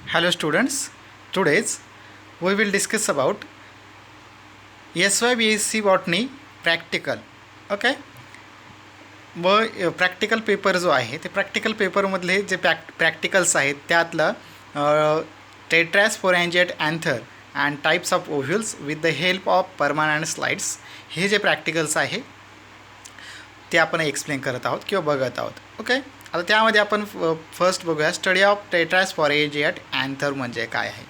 Hello students, today's we will discuss about SYBSC Botany practical. Okay व practical paper जो आहे ते practical पेपरमधले जे प्रॅक्टिकल्स आहेत त्यातलं tetrasporangiate anther and types of ovules with the help of permanent slides हे जे प्रॅक्टिकल्स आहे ते आपण एक्सप्लेन करत आहोत किंवा बघत आहोत. ओके आता त्यामध्ये आपण फर्स्ट बघूया स्टडी ऑफ टेट्रास्पोरॅन्जिएट अँथर म्हणजे काय आहे.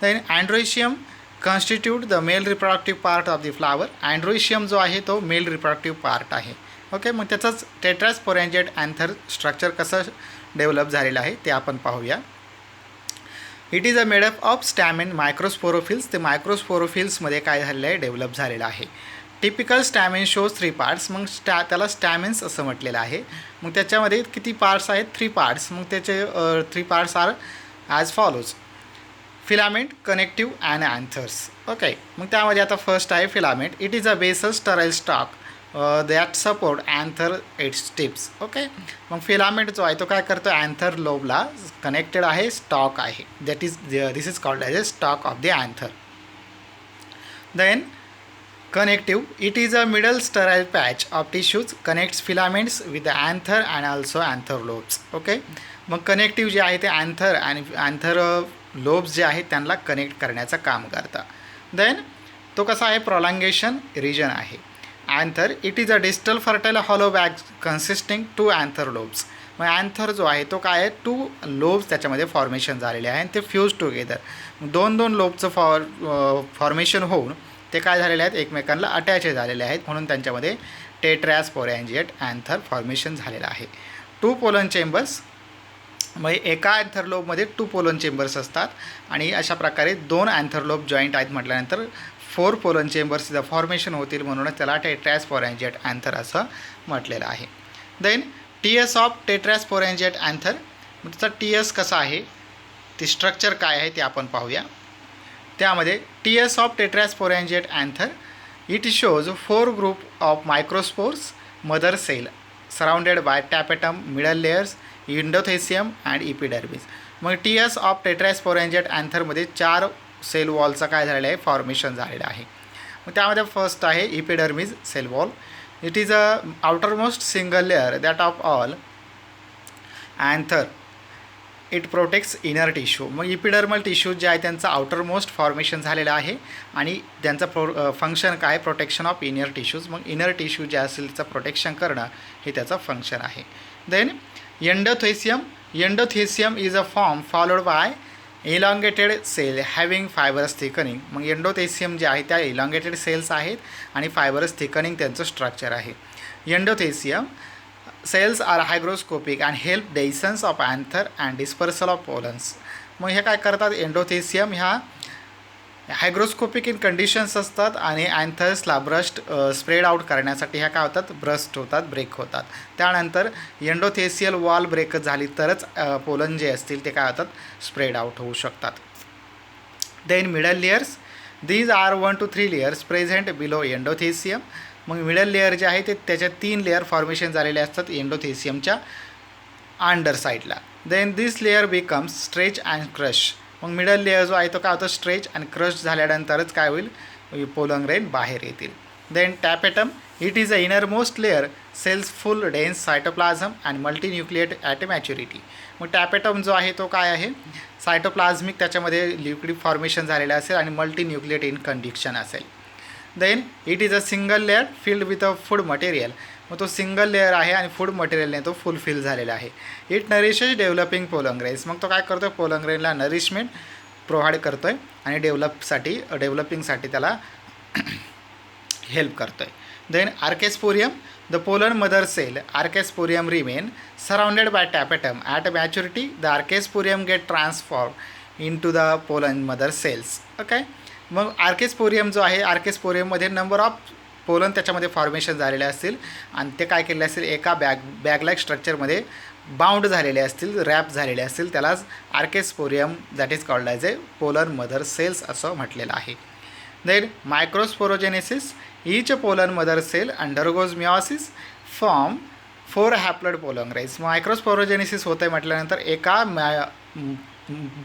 Then androecium constitute the male reproductive part of the flower. Androecium जो आहे तो मेल रिप्रोडक्टिव्ह पार्ट आहे. ओके मग त्याचंच टेट्रास्पोरॅन्जिएट अँथर स्ट्रक्चर कसं डेव्हलप झालेलं आहे ते आपण पाहूया. It is a made up of stamen microsporophylls. ते मायक्रोस्पोरोफिल्समध्ये काय झालेलं आहे डेव्हलप झालेलं आहे. Typical stamen shows 3 parts. मग त्याला स्टॅमिन्स असं म्हटलेलं आहे. मग त्याच्यामध्ये किती पार्ट्स आहेत 3 पार्ट्स. मग त्याचे 3 parts are as follows. Filament, connective and anthers. Okay मग त्यामध्ये आता फर्स्ट आहे filament. It is a basal sterile stalk that support anther its tips. Okay मग फिलामेंट जो आहे तो काय करतो अँथर लोबला कनेक्टेड आहे, स्टॉक आहे. That is this is called as a stalk of the anther. Then connective, it is a middle sterile patch of tissues connects filaments with the anther and also anther lobes. Okay मग connective जे आहे ते anther आणि anther lobes जे आहेत त्यांना connect करण्याचं काम करतं. देन तो कसा आहे प्रॉलॉंगेशन रिजन आहे. Anther it is a distal fertile hollow bag consisting 2 anther lobes. मग अँथर जो आहे तो काय आहे 2 लोब्स त्याच्यामध्ये फॉर्मेशन झालेले आहे आणि ते फ्यूज टुगेदर. 2 लोबचं फॉर्मेशन होऊन ते काय झालेले आहेत एकमेकांना अटॅच झालेले आहेत म्हणून त्यांच्यामध्ये टेट्रास्पोरॅन्जिएट अँथर फॉर्मेशन झालेलं आहे. 2 पोलन चेंबर्स म्हणजे एका अँथर लोबमध्ये 2 पोलन चेंबर्स असतात आणि अशा प्रकारे 2 अँथर लोब जॉईंट आहेत म्हटल्यानंतर 4 पोलन चेंबर्स फॉर्मेशन होतील म्हणूनच त्याला टेट्रास्पोरॅन्जिएट अँथर असं म्हटलेलं आहे. Then TS of tetrasporangiate anther. मग त्याचा टीएस कसा आहे ते स्ट्रक्चर काय आहे ते आपण पाहूया. त्यामध्ये TS of tetrasporangiate anther it shows 4 group of microspores mother cell surrounded by tapetum middle layers endothecium and epidermis. मग टीएस ऑफ टेट्रास्पोरॅन्जिएट अँथरमध्ये 4 सेल वॉलचं काय झालेलं आहे फॉर्मेशन झालेलं आहे. मग त्यामध्ये फर्स्ट आहे epidermis cell wall. It is a outermost single layer that of all anther it protects inner tissue. मग इपिडर्मल टिश्यू जे आहे त्यांचं आउटरमोस्ट फॉर्मेशन झालेलं आहे आणि त्यांचं फंक्शन काय प्रोटेक्शन ऑफ इनर टिश्यूज. मग इनर टिश्यू जे असेल त्याचं प्रोटेक्शन करणं हे त्याचं फंक्शन आहे. Then endothecium. Endothecium is a form followed by elongated cell having fibrous thickening. मग एंडोथेसियम जे आहे त्या इलॉंगेटेड सेल्स आहेत आणि फायबरस थिकनिंग त्यांचं स्ट्रक्चर आहे. Endothecium cells are hygroscopic and help dehiscence of anther and dispersal of pollens. मग हे काय करतात एंडोथेसियम ह्या हायग्रोस्कोपिक इन कंडिशन्स असतात आणि अँथर्सला ब्रस्ट स्प्रेड आउट करण्यासाठी ह्या काय होतात ब्रस्ट होतात ब्रेक होतात. त्यानंतर एंडोथेसियल वॉल ब्रेक झाली तरच पोलन जे असतील ते काय होतात स्प्रेड आउट होऊ शकतात. Then middle layers. These are 1 to 3 layers present below endothecium. मग मिडल लेअर जे आहे ते त्याच्या 3 लेअर फॉर्मेशन झालेले असतात एंडोथेसियमच्या अंडर साईडला. Then this layer becomes stretch and crush. मग मिडल लेअर जो आहे तो काय होतं स्ट्रेच आणि क्रश झाल्यानंतरच काय होईल पोलन ग्रेन बाहेर येतील. Then tapetum. It is a innermost layer cells full dense cytoplasm and multinucleate at maturity. मग टॅपेटम जो आहे तो काय आहे सायटोप्लाझमिक त्याच्यामध्ये लिक्विड फॉर्मेशन झालेलं असेल आणि मल्टीन्यूक्लिएट इन कंडिशन असेल. Then it is a single layer filled with a food material. मग तो सिंगल लेअर आहे आणि फूड मटेरियलने तो फुलफिल झालेला आहे. It nourishes developing pollen grains. मग तो काय करतो आहे पोलन ग्रेनला नरिशमेंट प्रोव्हाइड करतो आहे आणि डेव्हलपिंगसाठी त्याला हेल्प करतो आहे. Then archesporium. The pollen mother cell archesporium remain surrounded by tapetum at maturity the archesporium get transform into the pollen mother cells. Okay मग आर्केस्पोरियम जो आहे आर्केस्पोरियममध्ये नंबर ऑफ पोलन त्याच्यामध्ये फॉर्मेशन झालेले असतील आणि ते काय केलेले असतील एका बॅगलाईक स्ट्रक्चरमध्ये बाउंड झालेले असतील रॅप झालेले असतील त्यालाच archesporium that is called as a pollen mother cells असं म्हटलेलं आहे. Then microsporogenesis. Each pollen mother cell undergoes meiosis form 4 haploid pollen grains. Microsporogenesis होतं आहे म्हटल्यानंतर एका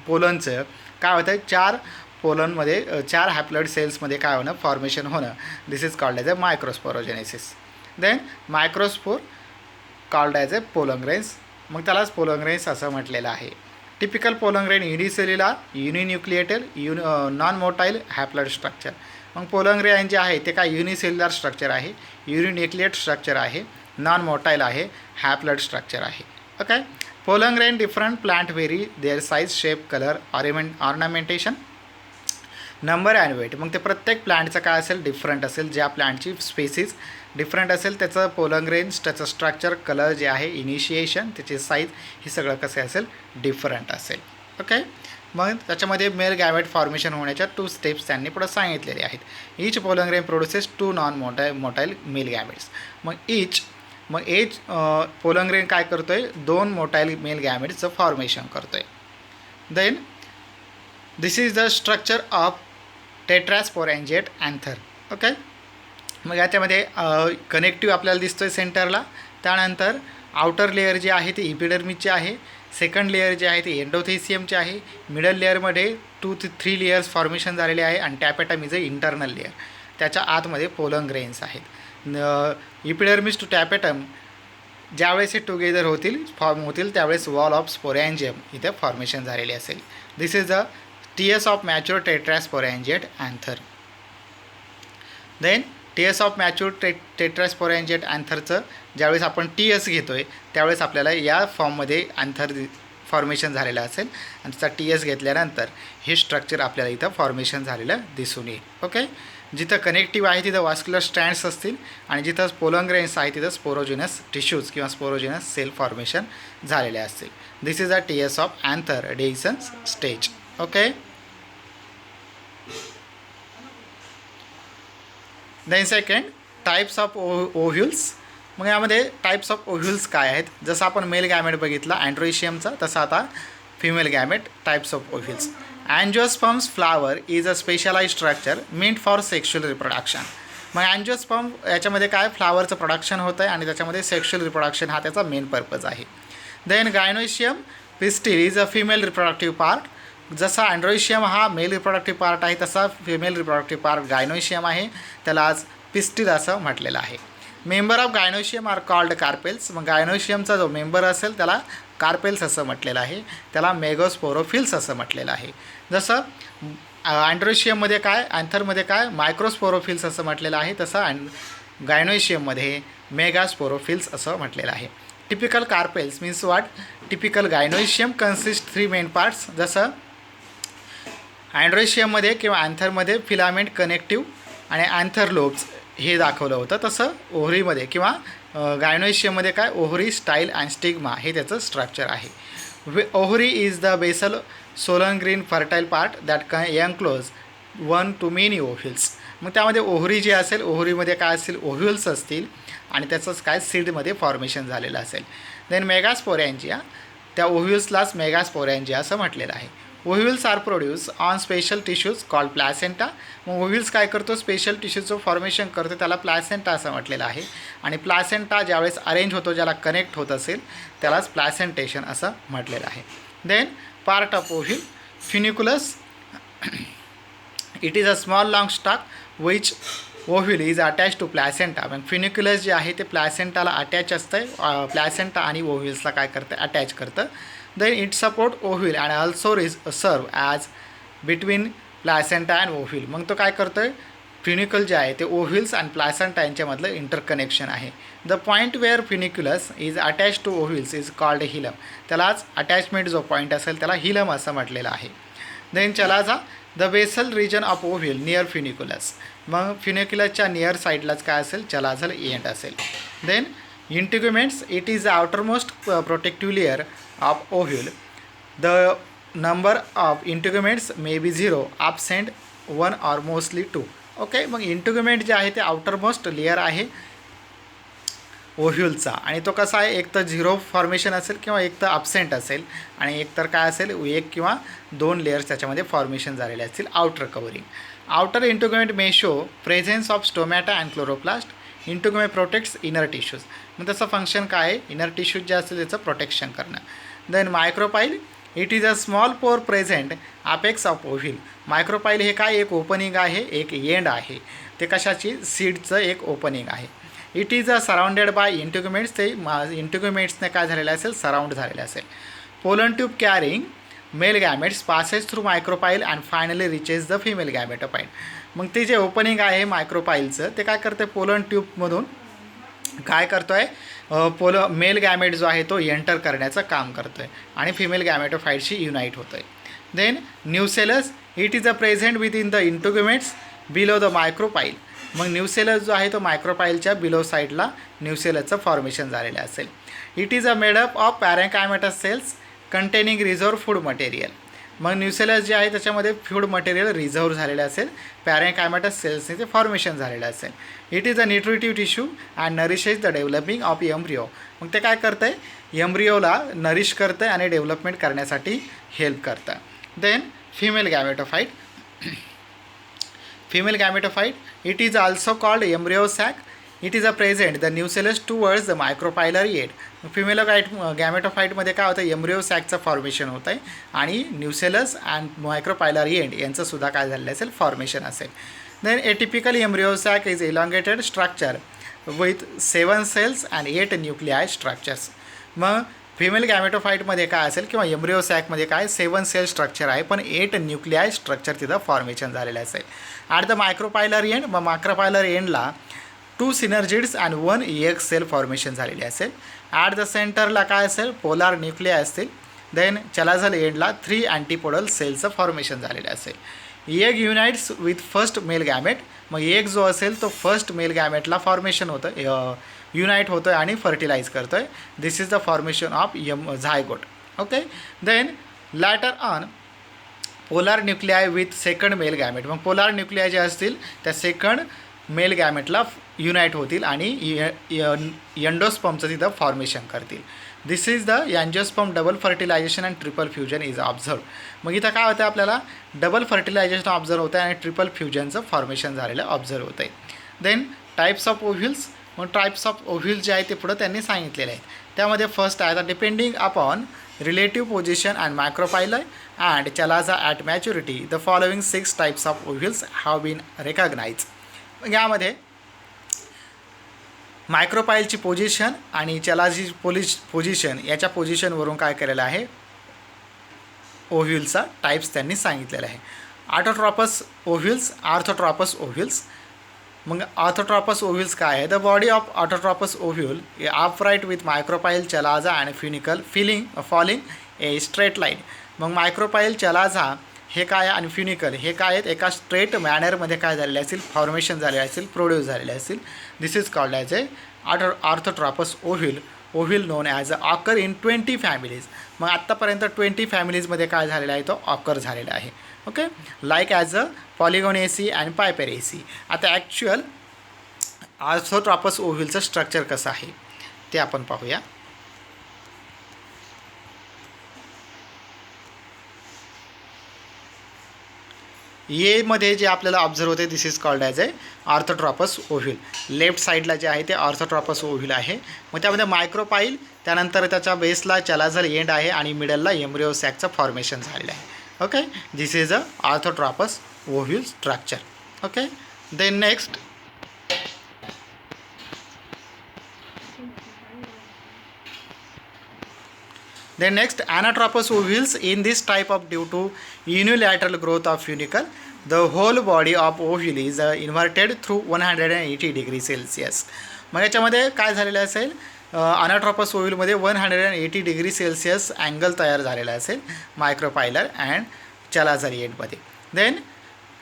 पोलनचं काय होतं, 4 पोलनमध्ये 4 हॅप्लॉइड सेल्समध्ये काय होणं, फॉर्मेशन होणं. This is called as a microsporogenesis. Then microspore called as a pollen grains, मग त्यालाच पोलन ग्रेन्स असं म्हटलेलं आहे. Typical pollen grain unicellular, uninucleated, non motile haploid structure. मग पोलन ग्रेन जे आहे ते काय युनिसेल्युलर स्ट्रक्चर आहे, युनिन्यूक्लिएट स्ट्रक्चर आहे, नॉन मोटाईल आहे, हॅप्लॉइड स्ट्रक्चर आहे. Okay. Pollen grain different plant very their size, shape, colour, ornamentation, number and weight. मग ते प्रत्येक प्लांटचं काय असेल, डिफरंट असेल. ज्या प्लांटची स्पेसिस डिफरंट असेल त्याचं पोलन ग्रेन्स, त्याचं स्ट्रक्चर, कलर जे आहे, इनिशिएशन, त्याची साईज, हे सगळं कसं असेल, डिफरंट असेल. ओके. मग त्याच्यामध्ये मेल गॅमेट फॉर्मेशन होण्याच्या 2 स्टेप्स त्यांनी पुढे सांगितलेले आहेत. Each pollen grain produces 2 non motile male gametes. मग एच पोलन ग्रेन काय करतो आहे, 2 मोटाईल मेल गॅमेट्सचं फॉर्मेशन करतो आहे. Then this is the structure of tetrasporangiate anther. Okay. मग याच्यामध्ये कनेक्टिव्ह आपल्याला दिसतो आहे सेंटरला. त्यानंतर आउटर लेअर जे आहे ते इपिडर्मिसचे आहे, सेकंड लेअर जे आहे ते एंडोथेसियमचे आहे, मिडल लेअरमध्ये 2 ते 3 लेअर्स फॉर्मेशन झालेले आहे, आणि tapetum is a internal layer. त्याच्या आतमध्ये पोलन ग्रेन्स आहेत. इपिडर्मिस टू टॅपेटम ज्यावेळेस हे टुगेदर फॉर्म होतील त्यावेळेस वॉल ऑफ स्पोरॅन्जियम इथे फॉर्मेशन झालेले असेल. This is the TS of mature tetrasporangiate anther. Then TS of mature tetrasporangiate अँथरचं ज्यावेळेस आपण टीएस घेतो आहे त्यावेळेस आपल्याला या फॉर्ममध्ये अँथर फॉर्मेशन झालेलं असेल, आणि त्याचा टीएस घेतल्यानंतर हे स्ट्रक्चर आपल्याला इथं फॉर्मेशन झालेलं दिसून येईल. ओके. जिथं कनेक्टिव्ह आहे तिथं वास्क्युलर स्ट्रँड्स असतील, आणि जिथं पोलन ग्रेन्स आहे तिथं स्पोरोजिनस टिश्यूज किंवा स्पोरोजिनस सेल फॉर्मेशन झालेले असतील. This is a TS of anther dehiscence stage. Okay. Then second, types of ovules. मग यामध्ये टाईप्स ऑफ ओव्ह्युल्स काय आहेत, जसं आपण मेल गॅमेट बघितला अँड्रोइशियमचा, तसं आता female gamete types of ovules. Angiosperms flower is a specialise structure meant for sexual reproduction. मग अँजिओस्पर्म याच्यामध्ये काय, फ्लावरचं प्रोडक्शन होतं आहे, आणि त्याच्यामध्ये सेक्शुअल रिप्रोडक्शन हा त्याचा मेन पर्पज आहे. Then gynoecium pistil is a female reproductive part. जसा अँड्रोइशियम हा मेल रिप्रोडक्टिव्ह पार्ट आहे तसा फिमेल रिप्रोडक्टिव्ह पार्ट गायनोशियम आहे, त्याला आज पिस्टिल असं म्हटलेलं आहे. Member of gynoecium are called carpels. मग गायनोशियमचा जो मेंबर असेल त्याला कार्पेल्स असं म्हटलेलं आहे, त्याला मेगास्पोरोफिल्स असं म्हटलेलं आहे. जसं अँड्रोइशियममध्ये काय, अँथरमध्ये काय, मायक्रोस्पोरोफिल्स असं म्हटलेलं आहे, तसं गायनोशियममध्ये मेगास्पोरोफिल्स असं म्हटलेलं आहे. Typical carpels means what, typical gynoecium consist 3 main parts. जसं अँड्रोइशियममध्ये किंवा अँथरमध्ये फिलामेंट, कनेक्टिव्ह आणि अँथर लोब्स हे दाखवलं होतं, तसं ओव्हरीमध्ये किंवा गायनोशियममध्ये काय, ओव्हरी, स्टाईल अँड स्टिग्मा हे त्याचं स्ट्रक्चर आहे. Ovary is the basal swollen green fertile part that enclose 1 to many ovules. मग त्यामध्ये ओव्हरी जी असेल, ओव्हरीमध्ये काय असेल, ओव्ह्युल्स असतील, आणि त्याचंच काय सीडमध्ये फॉर्मेशन झालेलं असेल. देन मेगास्पोरॅन्जिया, त्या ओव्ह्युल्सलाच मेगास्पोरॅन्जिया असं म्हटलेलं आहे. Ovules are produce on special tissues called placenta. मग ओव्ह्युल्स काय करतो, स्पेशल टिश्यूचं फॉर्मेशन करतो, त्याला प्लॅसेंटा असं म्हटलेलं आहे. आणि प्लॅसेंटा ज्यावेळेस अरेंज होतो, ज्याला कनेक्ट होत असेल त्यालाच प्लॅसेंटेशन असं म्हटलेलं आहे. Then part of ovule, funiculus. It is a small long stalk which ovule is attach to placenta. मग फ्युनिक्युलस जे आहे ते प्लॅसेंटाला अटॅच असतं, प्लॅसेंटा आणि ओव्ह्युल्सला काय करतं, अटॅच करतं. Then it support ovule and also serve as between placenta and ovule. मग तो काय करतो आहे, फ्युनिकल जे आहे ते ओव्ह्युल्स आणि प्लॅसेंटा यांच्यामधलं इंटरकनेक्शन आहे. The point where funiculus is attach to ovules is called hilum. त्यालाच अटॅचमेंट जो पॉईंट असेल त्याला हिलम असं म्हटलेलं आहे. Then chalaza, the basal region of ovule near funiculus. मग फ्युनिक्युलसच्या नियर साईडलाच काय असेल, चलाझल एंड असेल. Then integuments, it is the outermost protective layer of ovule. The number of integuments may be 0, absent 1 or mostly 2. Okay. मग integument जे आहे ते आउटरमोस्ट लेअर आहे ओव्ह्युलचा, आणि तो कसा आहे, एक तर 0 फॉर्मेशन असेल किंवा एक तर ॲबसेंट असेल, आणि एक तर काय असेल, 1 किंवा 2 लेअर्स त्याच्यामध्ये फॉर्मेशन झालेले असतील outer covering. Outer integument may show presence of stomata and chloroplast. Integument protects inner tissues. मग त्याचं फंक्शन काय आहे, इनर टिश्यूज जे असतील त्याचं प्रोटेक्शन करणं. Then micropyle, it is a small pore present apex of ovule. Micropyle हे काय, एक ओपनिंग आहे, एक एंड आहे. ते कशाची, सीडचं एक ओपनिंग आहे. It is a surrounded by integuments. ते इंटिग्युमेंट्सने काय झालेलं असेल, सराउंड झालेलं असेल. Pollen tube carrying male gametes passes through micropyle and finally reaches the female gametophyte. मग ते जे ओपनिंग आहे मायक्रोपाईलचं, ते काय करते, पोलन ट्यूबमधून काय करतो आहे, मेल गॅमेट जो आहे तो एंटर करण्याचं काम करतो आहे आणि फिमेल गॅमेटोफाईटशी युनाईट होतं आहे. Then nucellus, it is a present within the integuments below the micropyle. मग न्यूसेलस जो आहे तो मायक्रोपाईलच्या बिलो साईडला न्यूसेलसचं फॉर्मेशन झालेलं असेल. It is a made up of parenchymatous cells containing reserve food material. मग न्यूसेलस जे आहे त्याच्यामध्ये फूड मटेरियल रिझर्व झालेलं असेल, पॅरेकायमेटस सेल्सने ते फॉर्मेशन झालेलं असेल. It is a nutritive tissue and nourishes the developing of embryo. मग ते काय करतं आहे, एम्ब्रिओला नरिश करतं आणि डेव्हलपमेंट करण्यासाठी हेल्प करतं. Then female gametophyte. Female gametophyte, it is also called embryo sac. It is a present the nucellus towards the micropylar end. Female गॅमेटोफाईटमध्ये काय होतं, एम्ब्रिओ सॅकचं फॉर्मेशन होतं आहे आणि न्यूसेलस अँड मायक्रोपायलर एंड यांचंसुद्धा काय झालेलं असेल, फॉर्मेशन असेल. Then a typical embryo sac is elongated structure with 7 cells and 8 nuclei structures. मग फिमेल गॅमेटोफाईटमध्ये काय असेल किंवा एम्ब्रिओ सॅकमध्ये काय 7 सेल स्ट्रक्चर आहे, पण 8 न्यूक्लियाय स्ट्रक्चर तिथं फॉर्मेशन झालेलं असेल. ॲट द मायक्रोपायलर एंड, मग मायक्रोपायलर एंडला 2 सिनर्जिड्स अँड 1 एक सेल फॉर्मेशन झालेली असेल. ॲट द सेंटरला काय असेल, पोलार न्यूक्लिया असतील. देन चलाझल एंडला 3 अँटीपोडल सेलचं फॉर्मेशन झालेलं असेल. Egg unites with first male gamete. मग एग जो असेल तो फर्स्ट मेल गॅमेटला फॉर्मेशन होतं, युनाईट होतो आहे आणि फर्टिलाइज करतो आहे. This is the formation of zygote. Okay. Then later on polar nuclei with second male gamete. मग पोलार न्यूक्लियाय जे असतील त्या सेकंड मेल गॅमेटला युनाईट होतील आणि एंडोस्पर्मचं तिथं फॉर्मेशन करतील. This is the angiosperm double fertilization and triple fusion is observe. मग इथं काय होतं, आपल्याला डबल फर्टिलायझेशन ऑब्झर्व होतं आहे आणि ट्रिपल फ्युजनचं फॉर्मेशन झालेलं ऑब्झर्व होतं आहे. Then types of ovules. मग टाईप्स ऑफ ओव्ह्युल्स जे आहे ते पुढं त्यांनी सांगितलेले आहेत. त्यामध्ये फर्स्ट आहे the depending upon relative position and micropylar and chalaza at maturity the following 6 types of ovules have been recognize. यामध्ये मायक्रोपाईलची पोझिशन आणि चलाची पोझिशन याच्या पोझिशनवरून काय केलेलं आहे, ओव्ह्युल्सचा टाईप्स त्यांनी सांगितलेला आहे. ऑटोट्रॉपस ओव्ह्युल्स, आर्थोट्रॉपस ओव्ह्युल्स. मग ऑर्थोट्रॉपस ओव्ह्युल्स काय आहे, the body of orthotropous ovule upright with micropyle chalaza and funicle falling a straight line. मग मायक्रोपाईल चलाझा हे काय आणि फ्युनिकल हे काय आहेत, एका स्ट्रेट मॅनरमध्ये काय झालेले असतील, फॉर्मेशन झालेले असतील, प्रोड्यूस झालेले असतील. This is called as a orthotropous ovule known as a occur in 20 families. मग आत्तापर्यंत 20 फॅमिलीजमध्ये काय झालेला आहे, तो ऑकर झालेला आहे. Okay. Like as a polygonaceae and piperaceae. आता ॲक्च्युअल ऑर्थोट्रॉपस ओव्ह्युलचं स्ट्रक्चर कसं आहे ते आपण पाहूया. मध्ये जे आपल्याला ऑब्झर्व होते this is called as a orthotropous ovule. Left साईडला जे आहे ते ऑर्थोट्रॉपस ओव्ह्युल आहे. मग त्यामध्ये मायक्रोपाईल, त्यानंतर त्याच्या बेसला चलाझल एंड आहे आणि मिडलला एम्ब्रिओ सॅकचं फॉर्मेशन झालेलं आहे. Okay. This is a orthotropous ovule structure. Okay. Then next anatropous ovules. In this type of due to unilateral growth of funicle, the whole body of ovule is inverted through 180 degrees Celsius. मग याच्यामध्ये काय झालेलं असेल, anatropous ओव्ह्युलमध्ये 180 degree celsius angle तयार झालेला असेल micropylar and chalazal एंडमध्ये. Then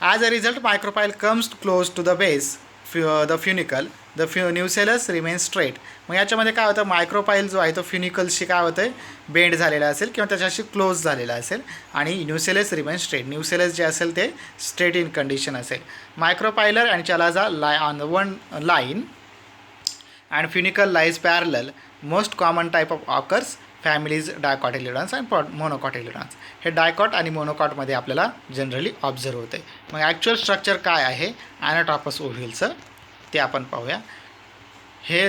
as a result micropyle comes close to the base the funicle, the nucellus remain straight. मग याच्यामध्ये काय होतं, मायक्रोपाईल जो आहे तो फ्युनिकलशी काय होतं आहे, बेंड झालेला असेल किंवा त्याच्याशी क्लोज झालेला असेल आणि न्यूसेलस रिमेन स्ट्रेट. न्यूसेलस जे असेल ते स्ट्रेट इन कंडिशन असेल. मायक्रोपायलर आणि chalaza lie on one line and funicle lies parallel. Most common type of occurs families dicotyledons and monocotyledons. हे डायकॉट आणि मोनोकॉटमध्ये आपल्याला जनरली ऑब्झर्व होते. मग ॲक्च्युअल स्ट्रक्चर काय आहे ॲनाट्रॉपस ओव्ह्युलचं ते आपण पाहूया. हे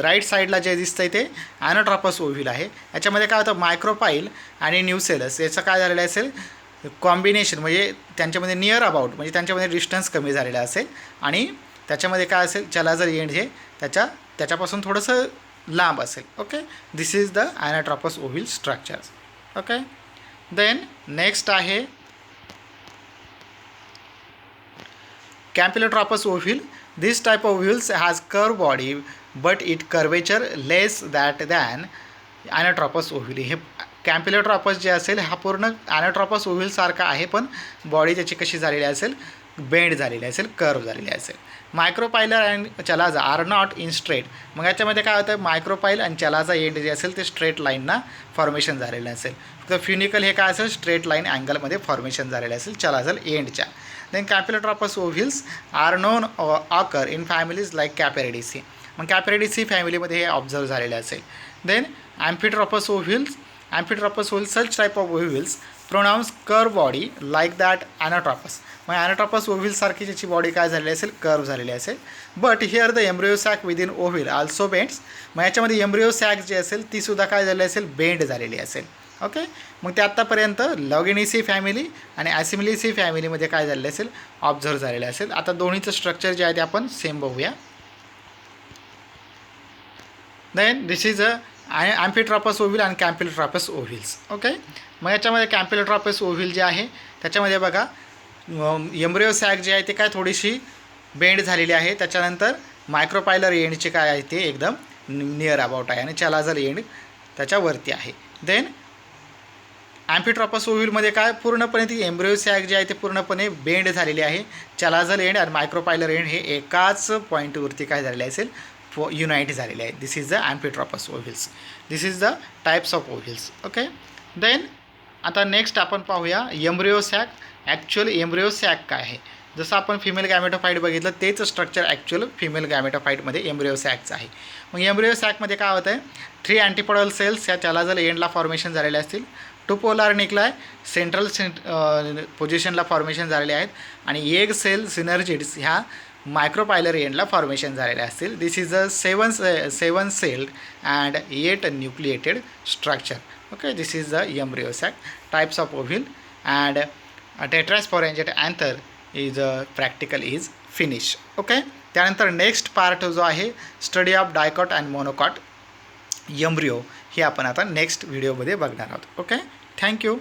राईट साईडला जे दिसतंय ते ॲनाट्रॉपस ओव्ह्यूल आहे. याच्यामध्ये काय होतं, मायक्रोपाईल आणि न्यूसेलस याचं काय झालेलं असेल कॉम्बिनेशन, म्हणजे त्यांच्यामध्ये नियर अबाउट, म्हणजे त्यांच्यामध्ये डिस्टन्स कमी झालेलं असेल आणि त्याच्यामध्ये काय असेल चलाझर एंड हे त्याच्यापासून थोडंसं लांब असेल. Okay, this is the anatropous ovule structures. Okay, then next आहे campylotropous ovule. This type of ovules has curve body but it curvature less that than anatropous ovule. हे कॅम्पिलोट्रॉपस जे असेल हा पूर्ण ॲनाट्रॉपस ओव्ह्यूलसारखा आहे, पण बॉडी त्याची कशी झालेली असेल, बेंड झालेली असेल, कर्व झालेली असेल. Micropylar and chalaza are not in straight. मग याच्यामध्ये काय होतं, मायक्रोपाईल आणि चलाजा एंड जे असेल ते स्ट्रेट लाईनना फॉर्मेशन झालेलं असेल. तर फ्युनिकल हे काय असेल, स्ट्रेट लाईन अँगलमध्ये फॉर्मेशन झालेलं असेल चलाझल एंडच्या. Then campylotropous ovules are known occur in families like capparidaceae. मग कॅपेरेडिसी फॅमिलीमध्ये हे ऑब्झर्व झालेले असेल. Then amphitropous ovules such type of ovules pronounce curve body like that anatrapus. मग ॲनाट्रॉपस ओव्ह्यूलसारखी त्याची बॉडी काय झालेली असेल, कर्व झालेली असेल. But here the embryo sac within ovule also bends. मग याच्यामध्ये एम्ब्रिओ सॅक जे असेल ती सुद्धा काय झालेली असेल, बेंड झालेली असेल. ओके, मग ते आत्तापर्यंत लॉगिनेसी फॅमिली आणि ॲसिमिलिसी फॅमिलीमध्ये काय झालेलं असेल, ऑब्झर्व झालेलं असेल. आता दोन्हीचं स्ट्रक्चर जे आहे ते आपण सेम बघूया. Then this is a ॲम्फिट्रॉपस ovule आणि कॅम्पिलोट्रॉपस ओव्ह्यूल्स. ओके, मग याच्यामध्ये कॅम्पिलोट्रॉपस ओव्ह्यूल जे आहे त्याच्यामध्ये बघा एम्ब्रिओ सॅक जे आहे ते काय थोडीशी बेंड झालेली आहे. त्याच्यानंतर मायक्रोपायलर एंडचे काय आहे ते एकदम नियर अबाउट आहे आणि चलाझल एंड त्याच्यावरती आहे. देन ॲम्फिट्रॉपस ओव्ह्यूलमध्ये काय पूर्णपणे ती एम्ब्रिओ सॅक जे आहे ते पूर्णपणे बेंड झालेली आहे. चलाझल एंड आणि मायक्रोपायलर एंड हे एकाच पॉईंटवरती काय झालेले असेल, युनाईट झालेले आहे. This is the amphitropous ovules. This is the types of ovules. Okay, then आता नेक्स्ट आपण पाहूया embryo sac. Actual embryo sac काय आहे, जसं आपण फिमेल गॅमेटोफाईट बघितलं तेच स्ट्रक्चर ॲक्च्युअल फिमेल गॅमेटोफाईटमध्ये एम्ब्रिओ सॅकचं आहे. मग एम्ब्रिओ सॅकमध्ये काय होतं आहे, 3 अँटीपोडल सेल्स या चलाझल एंडला फॉर्मेशन झालेले असतील. 2 पोलार न्यूक्लिआय सेंट्रल पोझिशनला फॉर्मेशन झालेले आहेत आणि एग सेल सिनर्जिड्स ह्या मायक्रोपायलर एंडला फॉर्मेशन झालेले असतील. This is a 7 celled and 8 nucleated structure. Okay, this is the embryo sac. Types of ovule and tetrasporangiate anther is practical is finish. Okay, त्यानंतर next part जो आहे study of dicot and monocot embryo हे आपण आता next व्हिडिओमध्ये बघणार आहोत. Okay, thank you.